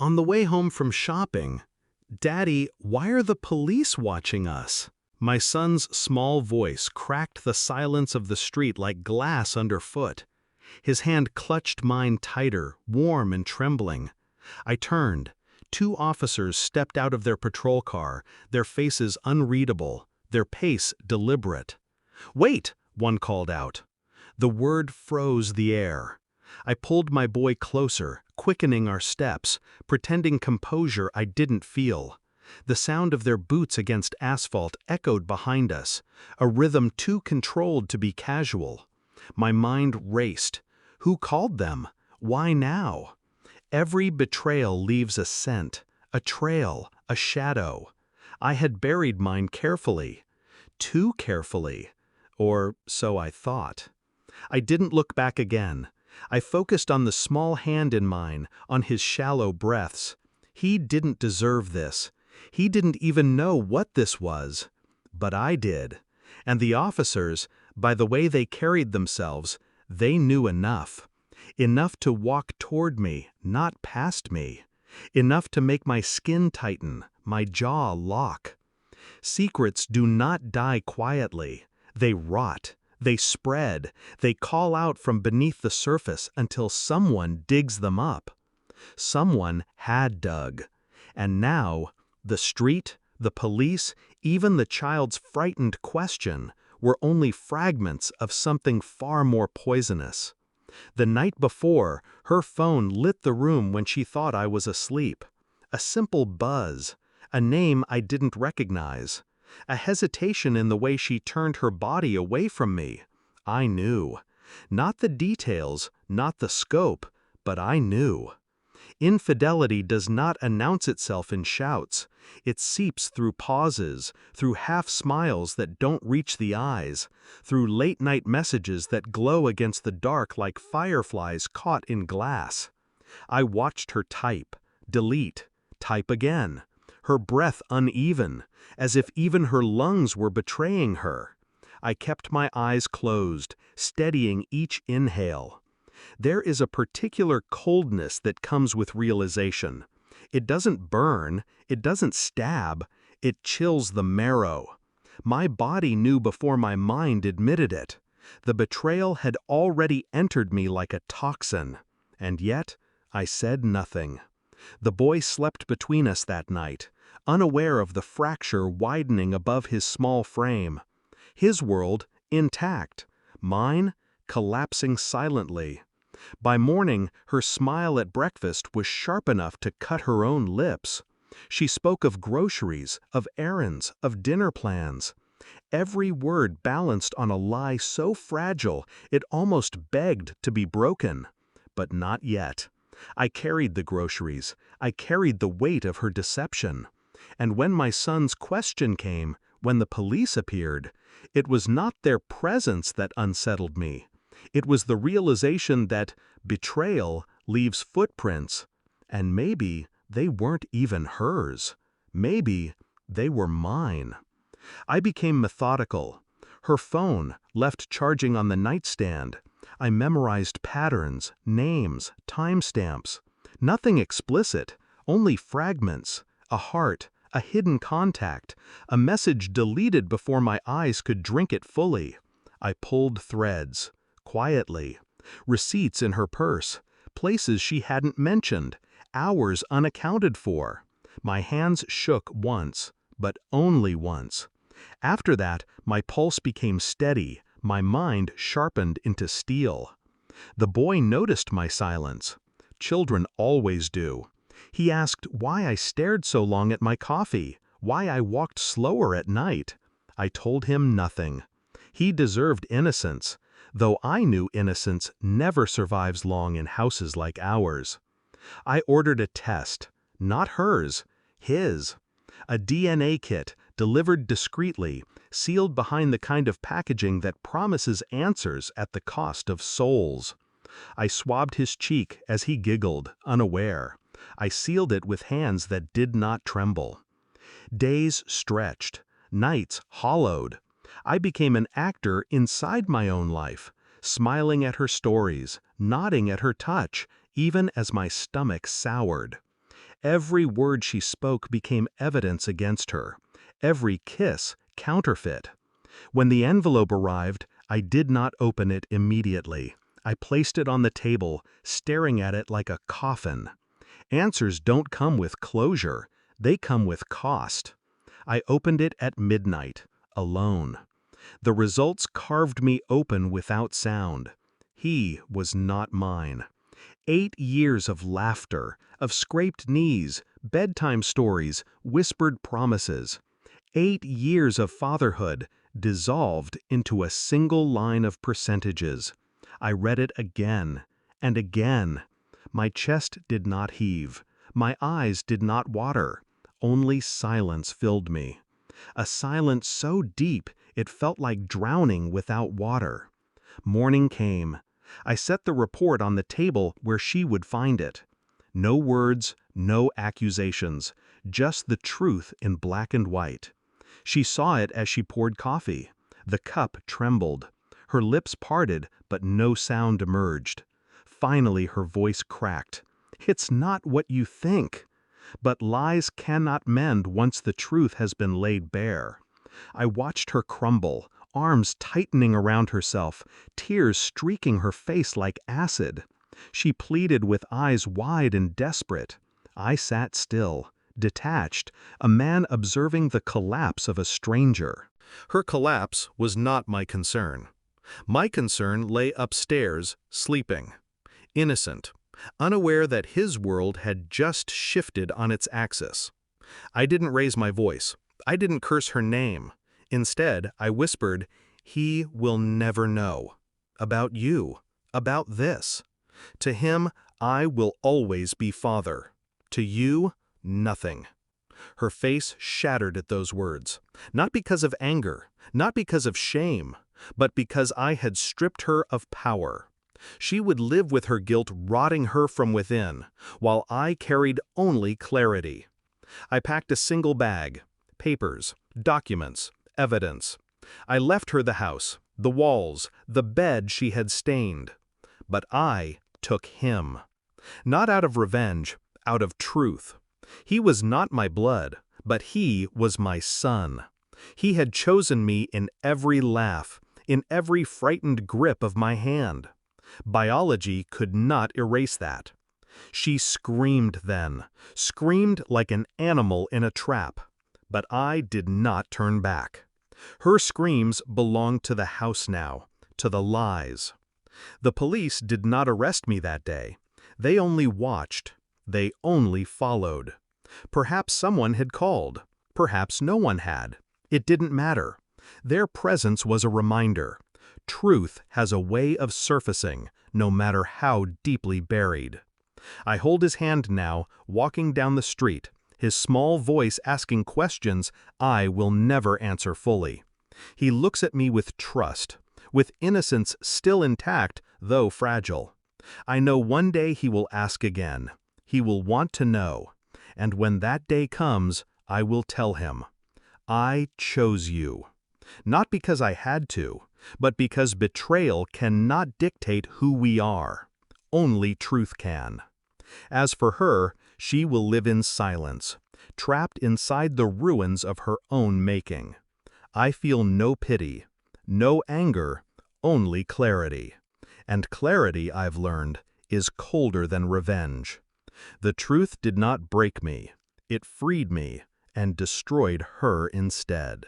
On the way home from shopping, "Daddy, why are the police watching us?" My son's small voice cracked the silence of the street like glass underfoot. His hand clutched mine tighter, warm and trembling. I turned. Two officers stepped out of their patrol car, their faces unreadable, their pace deliberate. "Wait!" one called out. The word froze the air. I pulled my boy closer, quickening our steps, pretending composure I didn't feel. The sound of their boots against asphalt echoed behind us, a rhythm too controlled to be casual. My mind raced. Who called them? Why now? Every betrayal leaves a scent, a trail, a shadow. I had buried mine carefully. Too carefully. Or so I thought. I didn't look back again. I focused on the small hand in mine, on his shallow breaths. He didn't deserve this. He didn't even know what this was. But I did. And the officers, by the way they carried themselves, they knew enough. Enough to walk toward me, not past me. Enough to make my skin tighten, my jaw lock. Secrets do not die quietly. They rot. They spread. They call out from beneath the surface until someone digs them up. Someone had dug. And now, the street, the police, even the child's frightened question were only fragments of something far more poisonous. The night before, her phone lit the room when she thought I was asleep. A simple buzz, a name I didn't recognize, a hesitation in the way she turned her body away from me. I knew. Not the details, not the scope, but I knew. Infidelity does not announce itself in shouts. It seeps through pauses, through half-smiles that don't reach the eyes, through late-night messages that glow against the dark like fireflies caught in glass. I watched her type, delete, type again, her breath uneven, as if even her lungs were betraying her. I kept my eyes closed, steadying each inhale. There is a particular coldness that comes with realization. It doesn't burn, it doesn't stab, it chills the marrow. My body knew before my mind admitted it. The betrayal had already entered me like a toxin. And yet, I said nothing. The boy slept between us that night, unaware of the fracture widening above his small frame. His world, intact. Mine, collapsing silently. By morning, her smile at breakfast was sharp enough to cut her own lips. She spoke of groceries, of errands, of dinner plans. Every word balanced on a lie so fragile it almost begged to be broken. But not yet. I carried the groceries. I carried the weight of her deception. And when my son's question came, when the police appeared, it was not their presence that unsettled me. It was the realization that betrayal leaves footprints, and maybe they weren't even hers. Maybe they were mine. I became methodical. Her phone, left charging on the nightstand. I memorized patterns, names, timestamps. Nothing explicit, only fragments, a heart, a hidden contact, a message deleted before my eyes could drink it fully. I pulled threads. Quietly. Receipts in her purse, places she hadn't mentioned, hours unaccounted for. My hands shook once, but only once. After that, my pulse became steady, my mind sharpened into steel. The boy noticed my silence. Children always do. He asked why I stared so long at my coffee, why I walked slower at night. I told him nothing. He deserved innocence. Though I knew innocence never survives long in houses like ours. I ordered a test, not hers, his. A DNA kit, delivered discreetly, sealed behind the kind of packaging that promises answers at the cost of souls. I swabbed his cheek as he giggled, unaware. I sealed it with hands that did not tremble. Days stretched, nights hollowed. I became an actor inside my own life, smiling at her stories, nodding at her touch, even as my stomach soured. Every word she spoke became evidence against her. Every kiss, counterfeit. When the envelope arrived, I did not open it immediately. I placed it on the table, staring at it like a coffin. Answers don't come with closure, they come with cost. I opened it at midnight, alone. The results carved me open without sound. He was not mine. 8 years of laughter, of scraped knees, bedtime stories, whispered promises. 8 years of fatherhood dissolved into a single line of percentages. I read it again and again. My chest did not heave. My eyes did not water. Only silence filled me. A silence so deep it felt like drowning without water. Morning came. I set the report on the table where she would find it. No words, no accusations, just the truth in black and white. She saw it as she poured coffee. The cup trembled. Her lips parted, but no sound emerged. Finally her voice cracked. "It's not what you think." But lies cannot mend once the truth has been laid bare. I watched her crumble, arms tightening around herself, tears streaking her face like acid. She pleaded with eyes wide and desperate. I sat still, detached, a man observing the collapse of a stranger. Her collapse was not my concern. My concern lay upstairs, sleeping. Innocent, unaware that his world had just shifted on its axis. I didn't raise my voice. I didn't curse her name. Instead, I whispered, "He will never know. About you. About this. To him, I will always be father. To you, nothing." Her face shattered at those words, not because of anger, not because of shame, but because I had stripped her of power. She would live with her guilt rotting her from within, while I carried only clarity. I packed a single bag, papers, documents, evidence. I left her the house, the walls, the bed she had stained. But I took him. Not out of revenge, out of truth. He was not my blood, but he was my son. He had chosen me in every laugh, in every frightened grip of my hand. Biology could not erase that. She screamed then, screamed like an animal in a trap. But I did not turn back. Her screams belonged to the house now, to the lies. The police did not arrest me that day. They only watched. They only followed. Perhaps someone had called. Perhaps no one had. It didn't matter. Their presence was a reminder. Truth has a way of surfacing, no matter how deeply buried. I hold his hand now, walking down the street, his small voice asking questions I will never answer fully. He looks at me with trust, with innocence still intact, though fragile. I know one day he will ask again. He will want to know. And when that day comes, I will tell him, "I chose you." Not because I had to, but because betrayal cannot dictate who we are. Only truth can. As for her, she will live in silence, trapped inside the ruins of her own making. I feel no pity, no anger, only clarity. And clarity, I've learned, is colder than revenge. The truth did not break me. It freed me and destroyed her instead.